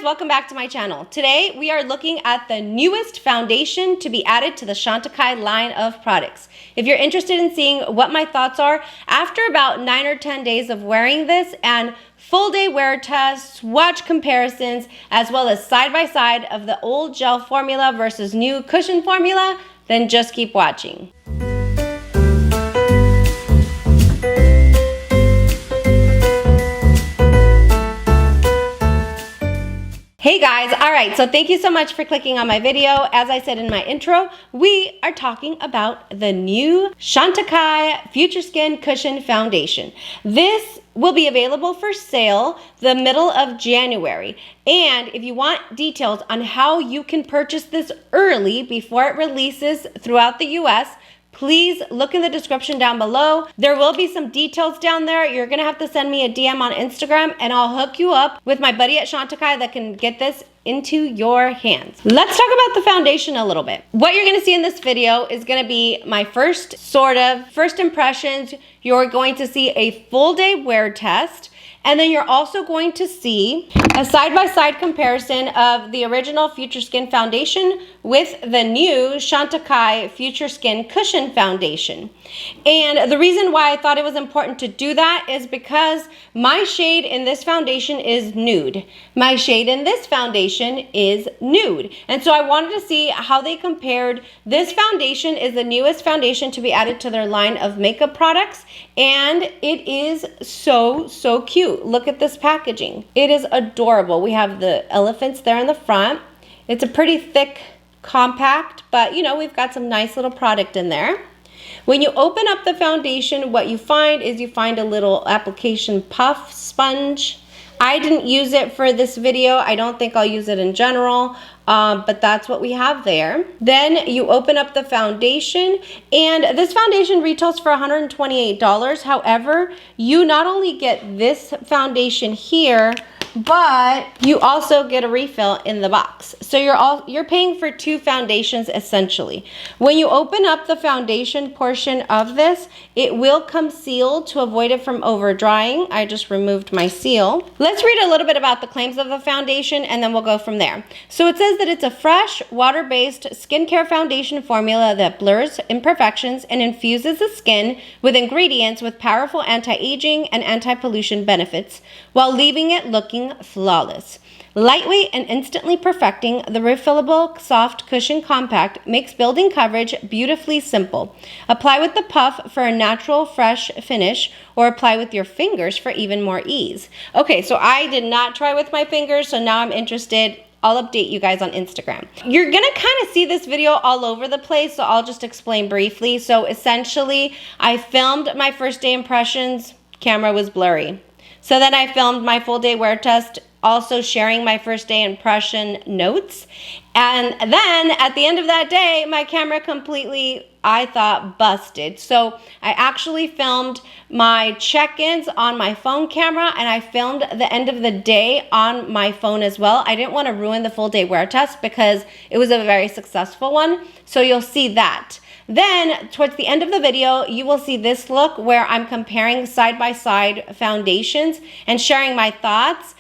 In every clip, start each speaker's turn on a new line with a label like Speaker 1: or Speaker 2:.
Speaker 1: welcome back to my channel. Today we are looking at the newest foundation to be added to the Chantecaille line of products. If you're interested in seeing what my thoughts are after about 9 or 10 days of wearing this and full day wear tests, swatch comparisons, as well as side by side of the old gel formula versus new cushion formula, then just keep watching. Hey guys, all right, so thank you so much for clicking on my video. As I said in my intro, we are talking about the new Chantecaille Future Skin Cushion Foundation. This will be available for sale the middle of January. And if you want details on how you can purchase this early before it releases throughout the US, please look in the description down below. There will be some details down there. You're gonna have to send me a DM on Instagram and I'll hook you up with my buddy at Chantecaille that can get this into your hands. Let's talk about the foundation a little bit. What you're gonna see in this video is gonna be my first impressions. You're going to see a full day wear test. And then you're also going to see a side-by-side comparison of the original Future Skin Foundation with the new Chantecaille Future Skin Cushion Foundation. And the reason why I thought it was important to do that is because my shade in this foundation is nude. My shade in this foundation is nude. And so I wanted to see how they compared. This foundation is the newest foundation to be added to their line of makeup products. And it is so cute. Look at this packaging. It is adorable. We have the elephants there in the front. It's a pretty thick, compact, but you know, we've got some nice little product in there. When you open up the foundation, what you find is you find a little application puff sponge. I didn't use it for this video. I don't think I'll use it in general, but that's what we have there. Then you open up the foundation, and this foundation retails for $128. However, you not only get this foundation here, but you also get a refill in the box. So you're paying for two foundations essentially. When you open up the foundation portion of this, it will come sealed to avoid it from over drying. I just removed my seal. Let's read a little bit about the claims of the foundation and then we'll go from there. So it says that it's a fresh, water-based skincare foundation formula that blurs imperfections and infuses the skin with ingredients with powerful anti-aging and anti-pollution benefits while leaving it looking flawless. Lightweight and instantly perfecting, the refillable soft cushion compact makes building coverage beautifully simple. Apply with the puff for a natural fresh finish or apply with your fingers for even more ease. Okay, so I did not try with my fingers, so now I'm interested. I'll update you guys on Instagram. You're gonna kind of see this video all over the place, so I'll just explain briefly. So essentially, I filmed my first day impressions, camera was blurry. So then I filmed my full day wear test, also sharing my first day impression notes. And then at the end of that day, my camera completely, I thought, busted. So I actually filmed my check-ins on my phone camera and I filmed the end of the day on my phone as well. I didn't want to ruin the full day wear test because it was a very successful one. So you'll see that. Then towards the end of the video, you will see this look where I'm comparing side-by-side foundations and sharing my thoughts.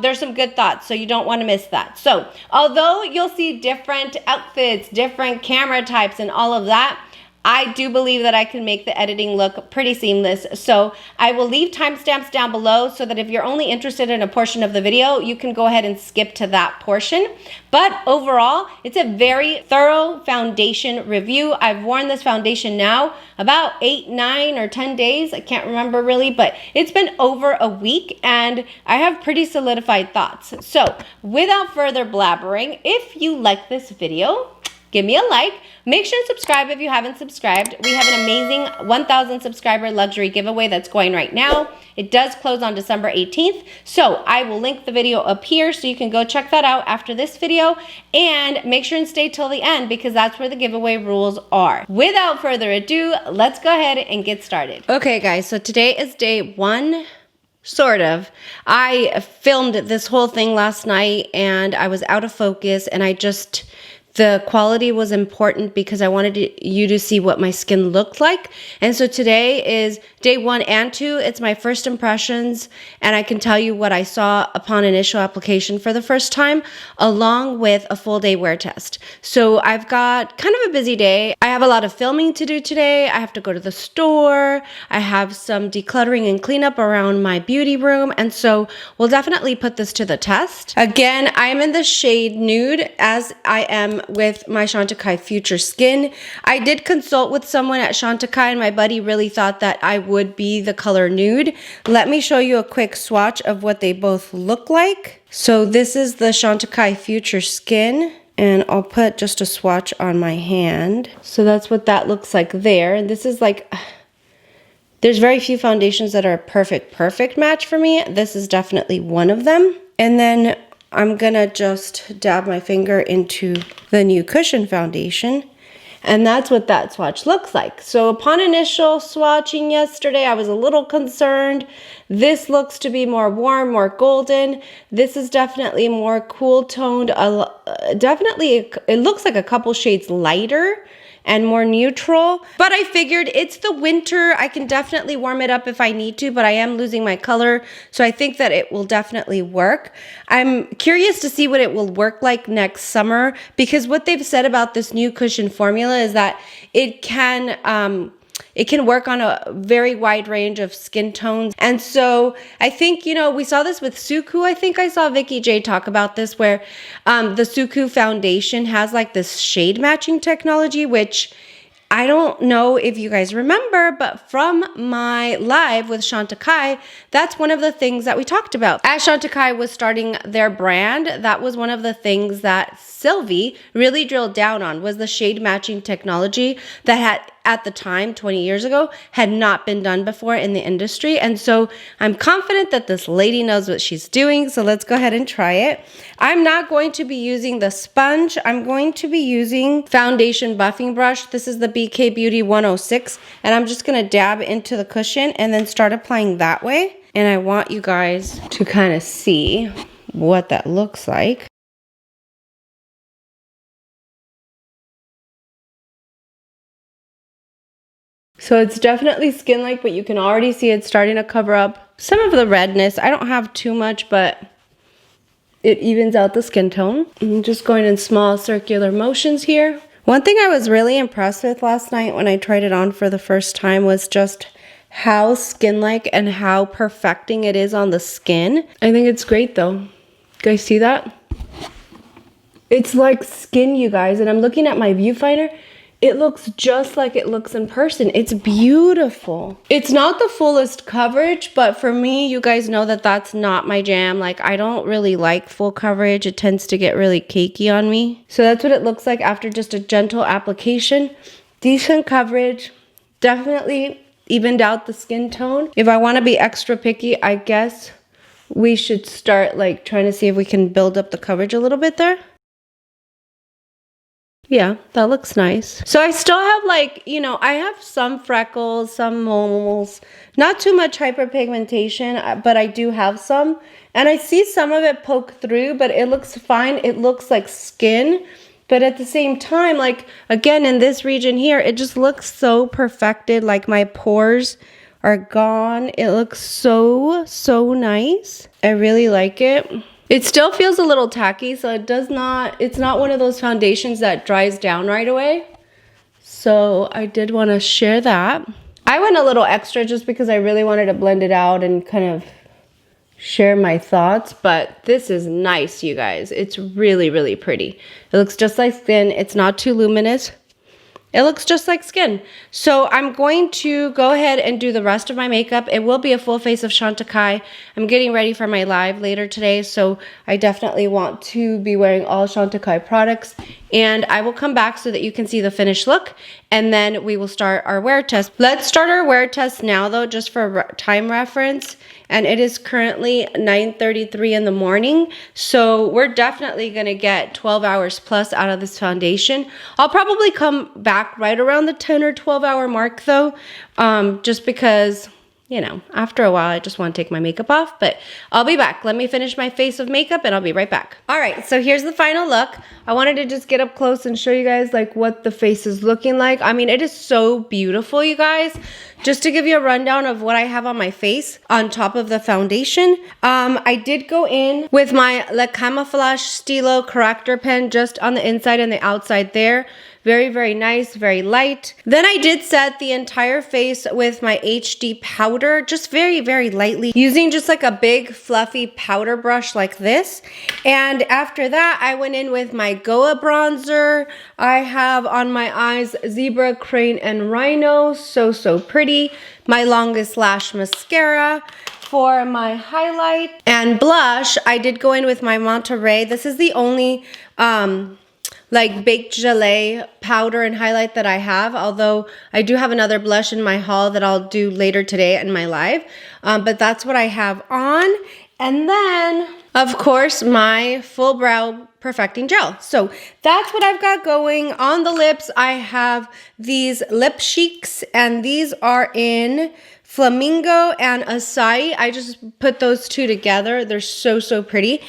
Speaker 1: There's some good thoughts, so you don't want to miss that. So although you'll see different outfits, different camera types and all of that, I do believe that I can make the editing look pretty seamless. So I will leave timestamps down below so that if you're only interested in a portion of the video, you can go ahead and skip to that portion. But overall, it's a very thorough foundation review. I've worn this foundation now about 8, 9, or 10 days. I can't remember really, but it's been over a week and I have pretty solidified thoughts. So without further blabbering, if you like this video, give me a like. Make sure to subscribe if you haven't subscribed. We have an amazing 1,000 subscriber luxury giveaway that's going right now. It does close on December 18th. So I will link the video up here so you can go check that out after this video. And make sure and stay till the end because that's where the giveaway rules are. Without further ado, let's go ahead and get started. Okay guys, so today is day 1. Sort of. I filmed this whole thing last night and I was out of focus and I just the quality was important because I wanted you to see what my skin looked like. And so today is day 1 and 2. It's my first impressions, and I can tell you what I saw upon initial application for the first time, along with a full day wear test. So I've got kind of a busy day. I have a lot of filming to do today. I have to go to the store. I have some decluttering and cleanup around my beauty room. And so we'll definitely put this to the test. Again, I am in the shade nude, as I am with my Chantecaille Future Skin. I did consult with someone at Chantecaille, and my buddy really thought that I would be the color nude. Let me show you a quick swatch of what they both look like. So this is the Chantecaille Future Skin, and I'll put just a swatch on my hand. So that's what that looks like there. And this is like, there's very few foundations that are a perfect match for me. This is definitely one of them. And then I'm gonna just dab my finger into the new cushion foundation, and that's what that swatch looks like. So upon initial swatching yesterday, I was a little concerned. This looks to be more warm, more golden. This is definitely more cool toned. Definitely, it looks like a couple shades lighter and more neutral, but I figured it's the winter. I can definitely warm it up if I need to, but I am losing my color, so I think that it will definitely work. I'm curious to see what it will work like next summer, because what they've said about this new cushion formula is that it can work on a very wide range of skin tones. And so I think, you know, we saw this with Suku. I think I saw Vicky J talk about this, where the Suku foundation has like this shade matching technology, which I don't know if you guys remember, but from my live with Chantecaille, that's one of the things that we talked about. As Chantecaille was starting their brand, that was one of the things that Sylvie really drilled down on, was the shade matching technology that had, at the time, 20 years ago, had not been done before in the industry. And so I'm confident that this lady knows what she's doing. So let's go ahead and try it. I'm not going to be using the sponge. I'm going to be using foundation buffing brush. This is the BK Beauty 106. And I'm just going to dab into the cushion and then start applying that way. And I want you guys to kind of see what that looks like. So it's definitely skin-like, but you can already see it's starting to cover up some of the redness. I don't have too much, but it evens out the skin tone. I'm just going in small circular motions here. One thing I was really impressed with last night when I tried it on for the first time was just how skin-like and how perfecting it is on the skin. I think it's great though. You guys see that? It's like skin, you guys, and I'm looking at my viewfinder. It looks just like it looks in person. It's beautiful. It's not the fullest coverage, but for me, you guys know that that's not my jam. Like, I don't really like full coverage. It tends to get really cakey on me. So that's what it looks like after just a gentle application. Decent coverage. Definitely evened out the skin tone. If I want to be extra picky, I guess we should start like trying to see if we can build up the coverage a little bit there. Yeah, that looks nice. So I still have, like, you know, I have some freckles, some moles, not too much hyperpigmentation, but I do have some. And I see some of it poke through, but it looks fine. It looks like skin. But at the same time, like, again, in this region here, it just looks so perfected. Like, my pores are gone. It looks so, so nice. I really like it. It still feels a little tacky, so it's not one of those foundations that dries down right away. So I did want to share that. I went a little extra just because I really wanted to blend it out and kind of share my thoughts, but this is nice, you guys. It's really, really pretty. It looks just like skin. It's not too luminous. It looks just like skin. So I'm going to go ahead and do the rest of my makeup. It will be a full face of Chantecaille. I'm getting ready for my live later today, so I definitely want to be wearing all Chantecaille products. And I will come back so that you can see the finished look, and then we will start our wear test. Let's start our wear test now, though, just for time reference. And it is currently 9:33 in the morning. So we're definitely gonna get 12 hours plus out of this foundation. I'll probably come back right around the 10 or 12 hour mark though, just because you know, after a while, I just want to take my makeup off, but I'll be back. Let me finish my face of makeup and I'll be right back. All right, so here's the final look. I wanted to just get up close and show you guys like what the face is looking like. I mean, it is so beautiful, you guys. Just to give you a rundown of what I have on my face on top of the foundation, I did go in with my Le Camouflage Stilo corrector pen just on the inside and the outside there. Very, very nice, very light. Then I did set the entire face with my HD powder, just very, very lightly, using just like a big fluffy powder brush like this. And after that, I went in with my Goa bronzer. I have on my eyes Zebra, Crane, and Rhino. So, so pretty. My Longest Lash mascara. For my highlight and blush, I did go in with my Monterey. This is the only like baked gelée powder and highlight that I have, although I do have another blush in my haul that I'll do later today in my live, but that's what I have on. And then of course my full brow perfecting gel. So that's what I've got going. On the lips, I have these Lip Chics, and these are in Flamingo and Acai. I just put those two together. They're so, so pretty.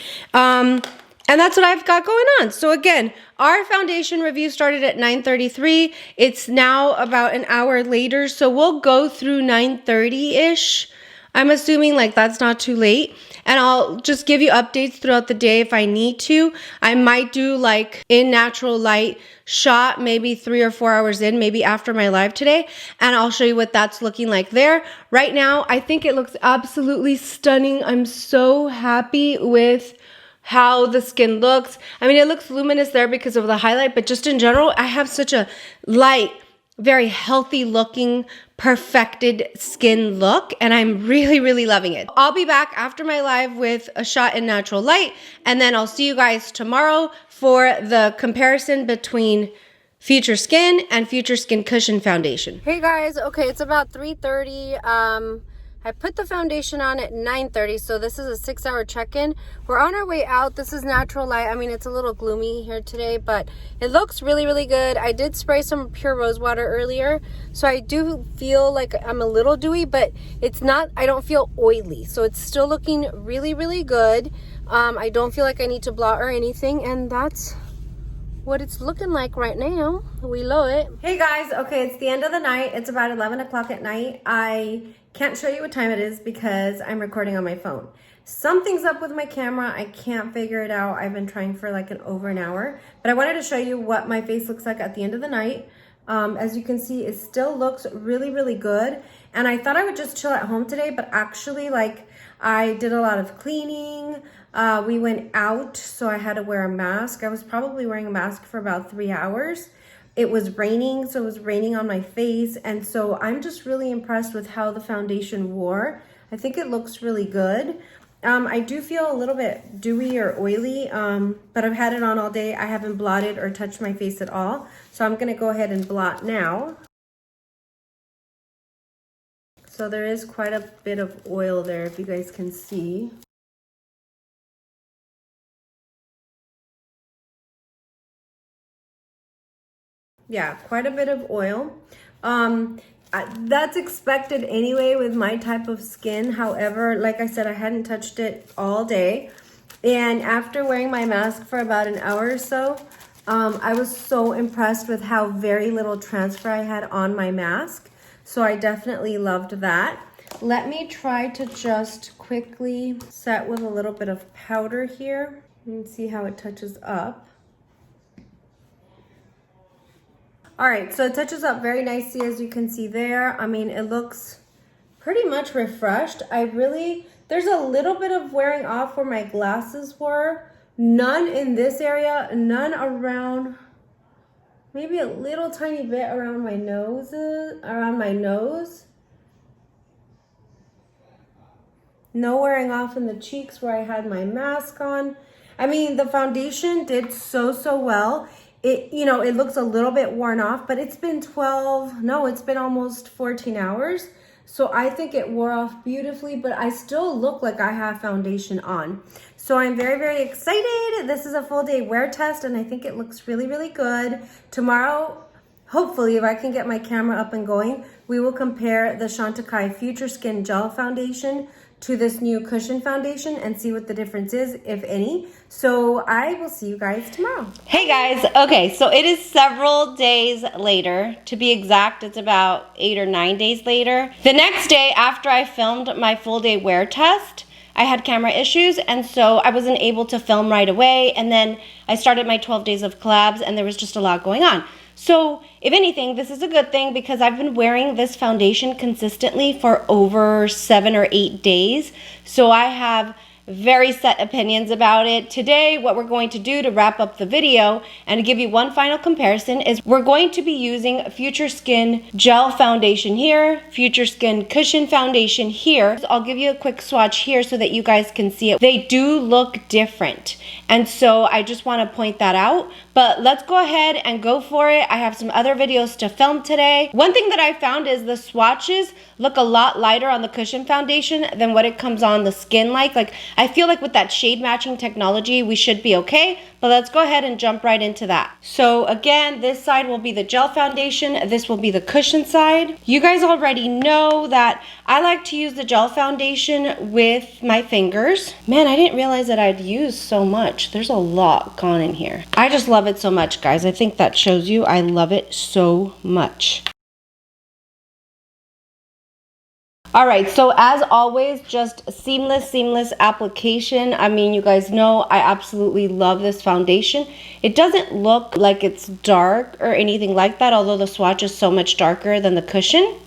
Speaker 1: And that's what I've got going on. So again, our foundation review started at 9:33. It's now about an hour later, so we'll go through 9:30-ish. I'm assuming like that's not too late. And I'll just give you updates throughout the day if I need to. I might do like in natural light shot maybe 3 or 4 hours in, maybe after my live today. And I'll show you what that's looking like there. Right now, I think it looks absolutely stunning. I'm so happy with how the skin looks. I mean, it looks luminous there because of the highlight, but just in general, I have such a light, very healthy looking, perfected skin look, and I'm really, really loving it. I'll be back after my live with a shot in natural light, and then I'll see you guys tomorrow for the comparison between Future Skin and Future Skin Cushion Foundation. Hey guys, okay, it's about 3:30. I put the foundation on at 9:30, so this is a 6-hour check-in. We're on our way out. This is natural light. I mean, it's a little gloomy here today, but it looks really, really good. I did spray some pure rose water earlier, so I do feel like I'm a little dewy, but it's not, I don't feel oily. So it's still looking really, really good. I don't feel like I need to blot or anything, and that's what it's looking like right now. We love it. Hey guys, okay, it's the end of the night. It's about 11 o'clock at night. I can't show you what time it is because I'm recording on my phone. Something's up with my camera. I can't figure it out. I've been trying for like over an hour, but I wanted to show you what my face looks like at the end of the night. As you can see, it still looks really, really good. And I thought I would just chill at home today, but actually like I did a lot of cleaning. We went out, so I had to wear a mask. I was probably wearing a mask for about 3 hours. It was raining, so it was raining on my face. And so I'm just really impressed with how the foundation wore. I think it looks really good. I do feel a little bit dewy or oily, but I've had it on all day. I haven't blotted or touched my face at all. So I'm gonna go ahead and blot now. So there is quite a bit of oil there, if you guys can see. Yeah, quite a bit of oil. That's expected anyway with my type of skin. However, like I said, I hadn't touched it all day. And after wearing my mask for about an hour or so, I was so impressed with how very little transfer I had on my mask. So I definitely loved that. Let me try to just quickly set with a little bit of powder here and see how it touches up. All right, so it touches up very nicely, as you can see there. I mean, it looks pretty much refreshed. There's a little bit of wearing off where my glasses were. None in this area, none around, maybe a little tiny bit around my nose. No wearing off in the cheeks where I had my mask on. I mean, the foundation did so well. It looks a little bit worn off, but it's been it's been almost 14 hours. So I think it wore off beautifully, but I still look like I have foundation on. So I'm very, very excited. This is a full day wear test, and I think it looks really, really good. Tomorrow, hopefully, if I can get my camera up and going, we will compare the Chantecaille Future Skin Gel Foundation to this new cushion foundation and see what the difference is, if any. So I will see you guys tomorrow. Hey guys, okay, so it is several days later. To be exact, it's about 8 or 9 days later. The next day after I filmed my full day wear test, I had camera issues, and so I wasn't able to film right away, and then I started my 12 days of collabs, and there was just a lot going on. So if anything, this is a good thing because I've been wearing this foundation consistently for over 7 or 8 days. So I have very set opinions about it. Today, what we're going to do to wrap up the video and to give you one final comparison is we're going to be using Future Skin Gel Foundation here, Future Skin Cushion Foundation here. I'll give you a quick swatch here so that you guys can see it. They do look different, and so I just want to point that out. But let's go ahead and go for it. I have some other videos to film today. One thing that I found is the swatches look a lot lighter on the cushion foundation than what it comes on the skin like. I feel like with that shade matching technology, we should be okay, but let's go ahead and jump right into that. So again, this side will be the gel foundation. This will be the cushion side. You guys already know that I like to use the gel foundation with my fingers. Man, I didn't realize that I'd use so much. There's a lot gone in here. I just love it so much, guys. I think that shows you I love it so much. All right, so as always, just seamless application. I mean, you guys know I absolutely love this foundation. It doesn't look like it's dark or anything like that, although the swatch is so much darker than the cushion.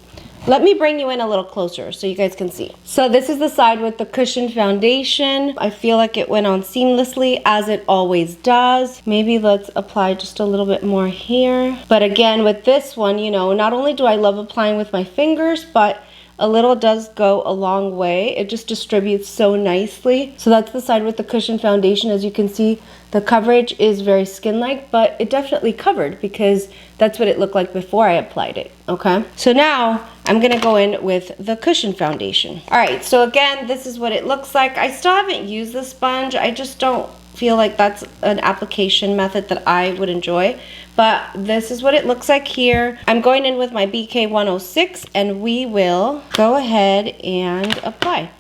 Speaker 1: Let me bring you in a little closer so you guys can see. So this is the side with the cushion foundation. I feel like it went on seamlessly, as it always does. Maybe let's apply just a little bit more here. But again, with this one, you know, not only do I love applying with my fingers, but a little does go a long way. It just distributes so nicely. So that's the side with the cushion foundation. As you can see, the coverage is very skin-like, but it definitely covered because that's what it looked like before I applied it, okay? So now I'm gonna go in with the cushion foundation. All right, so again, this is what it looks like. I still haven't used the sponge. I just don't feel like that's an application method that I would enjoy, but this is what it looks like here. I'm going in with my BK 106 and we will go ahead and apply.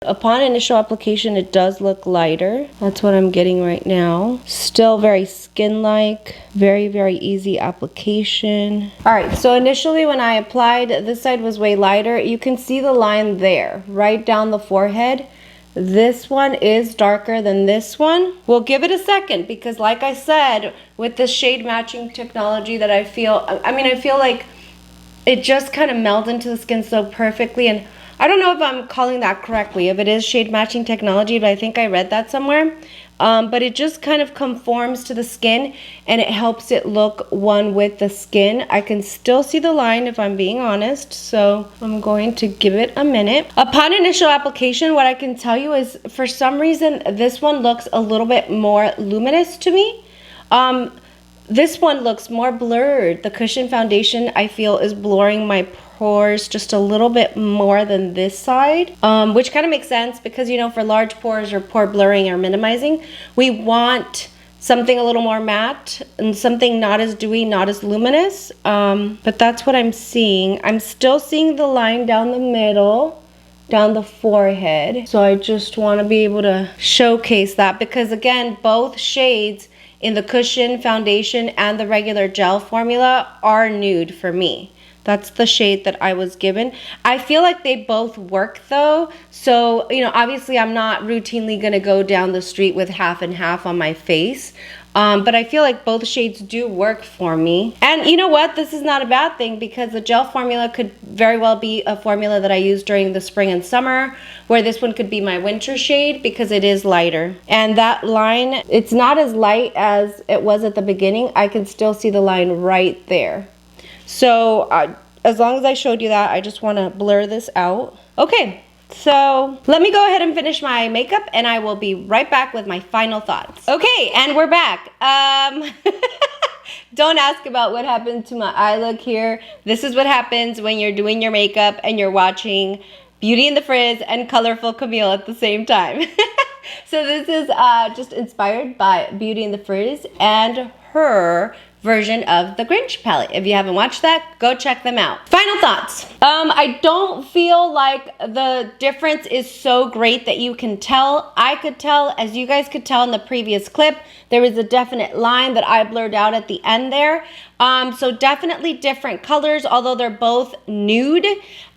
Speaker 1: Upon initial application, it does look lighter. That's what I'm getting right now. Still very skin-like, very easy application. All right, so initially when I applied, this side was way lighter. You can see the line there, right down the forehead. This one is darker than this one. We'll give it a second because like I said, with the shade matching technology that I feel like it just kind of melds into the skin so perfectly, and I don't know if I'm calling that correctly, if it is shade matching technology, but I think I read that somewhere. But it just kind of conforms to the skin and it helps it look one with the skin. I can still see the line if I'm being honest, so I'm going to give it a minute. Upon initial application, what I can tell you is for some reason, this one looks a little bit more luminous to me. This one looks more blurred. The cushion foundation, I feel, is blurring my pores just a little bit more than this side, which kind of makes sense because, you know, for large pores or pore blurring or minimizing, we want something a little more matte and something not as dewy, not as luminous. But that's what I'm seeing. I'm still seeing the line down the middle, down the forehead. So I just want to be able to showcase that because, again, both shades in the cushion foundation and the regular gel formula are nude for me. That's the shade that I was given. I feel like they both work though. So, you know, obviously I'm not routinely gonna go down the street with half and half on my face. But I feel like both shades do work for me. And you know what? This is not a bad thing because the gel formula could very well be a formula that I use during the spring and summer, where this one could be my winter shade because it is lighter. And that line, it's not as light as it was at the beginning. I can still see the line right there. So as long as I showed you that, I just want to blur this out. Okay. So let me go ahead and finish my makeup and I will be right back with my final thoughts. Okay, and we're back. Don't ask about what happened to my eye look here. This is what happens when you're doing your makeup and you're watching Beauty and the Frizz and Colorful Camille at the same time. So this is just inspired by Beauty and the Frizz and her version of the Grinch palette. If you haven't watched that, go check them out. Final thoughts. I don't feel like the difference is so great that you can tell. I could tell, as you guys could tell in the previous clip, there was a definite line that I blurred out at the end there. So definitely different colors, although they're both nude.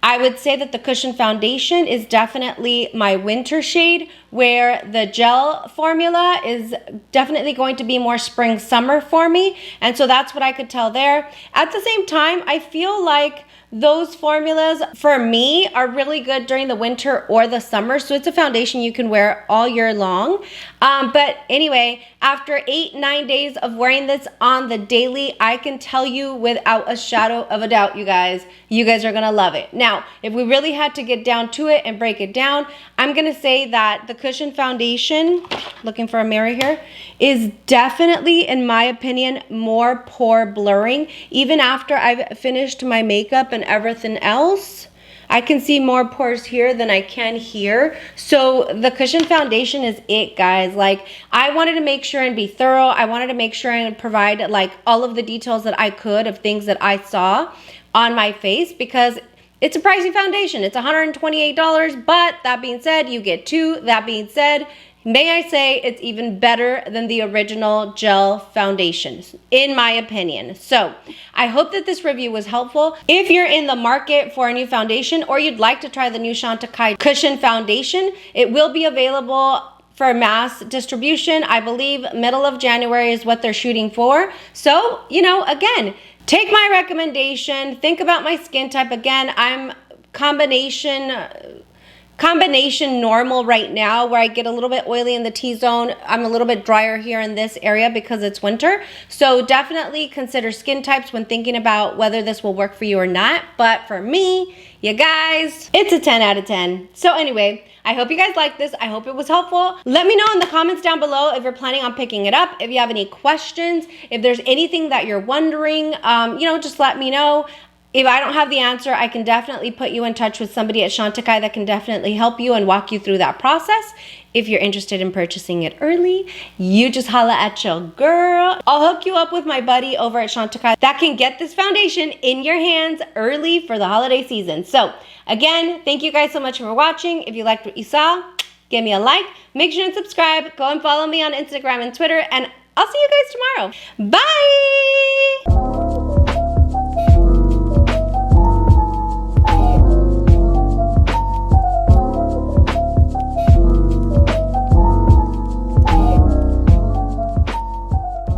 Speaker 1: I would say that the cushion foundation is definitely my winter shade, where the gel formula is definitely going to be more spring summer for me. And so that's what I could tell there. At the same time, I feel like those formulas for me are really good during the winter or the summer. So it's a foundation you can wear all year long. But anyway, after 8-9 days of wearing this on the daily, I can tell you without a shadow of a doubt, you guys are gonna love it. Now, if we really had to get down to it and break it down, I'm gonna say that the cushion foundation, looking for a mirror here, is definitely, in my opinion, more pore blurring. Even after I've finished my makeup and everything else, I can see more pores here than I can here. So the cushion foundation is it, guys. Like, I wanted to make sure and be thorough. I wanted to make sure and provide like all of the details that I could of things that I saw on my face, because it's a pricey foundation. It's $128, but that being said, you get two. That being said, may I say it's even better than the original gel foundations, in my opinion. So I hope that this review was helpful. If you're in the market for a new foundation, or you'd like to try the new Chantecaille cushion foundation, it will be available for mass distribution. I believe middle of January is what they're shooting for. So, you know, again, take my recommendation. Think about my skin type. Again, I'm combination normal right now, where I get a little bit oily in the T-zone. I'm a little bit drier here in this area because it's winter. So definitely consider skin types when thinking about whether this will work for you or not. But for me, you guys, it's a 10 out of 10. So anyway, I hope you guys liked this. I hope it was helpful. Let me know in the comments down below if you're planning on picking it up. If you have any questions, if there's anything that you're wondering, you know, just let me know. If I don't have the answer, I can definitely put you in touch with somebody at Chantecaille that can definitely help you and walk you through that process. If you're interested in purchasing it early, you just holla at your girl. I'll hook you up with my buddy over at Chantecaille that can get this foundation in your hands early for the holiday season. So again, thank you guys so much for watching. If you liked what you saw, give me a like. Make sure and subscribe. Go and follow me on Instagram and Twitter, and I'll see you guys tomorrow. Bye!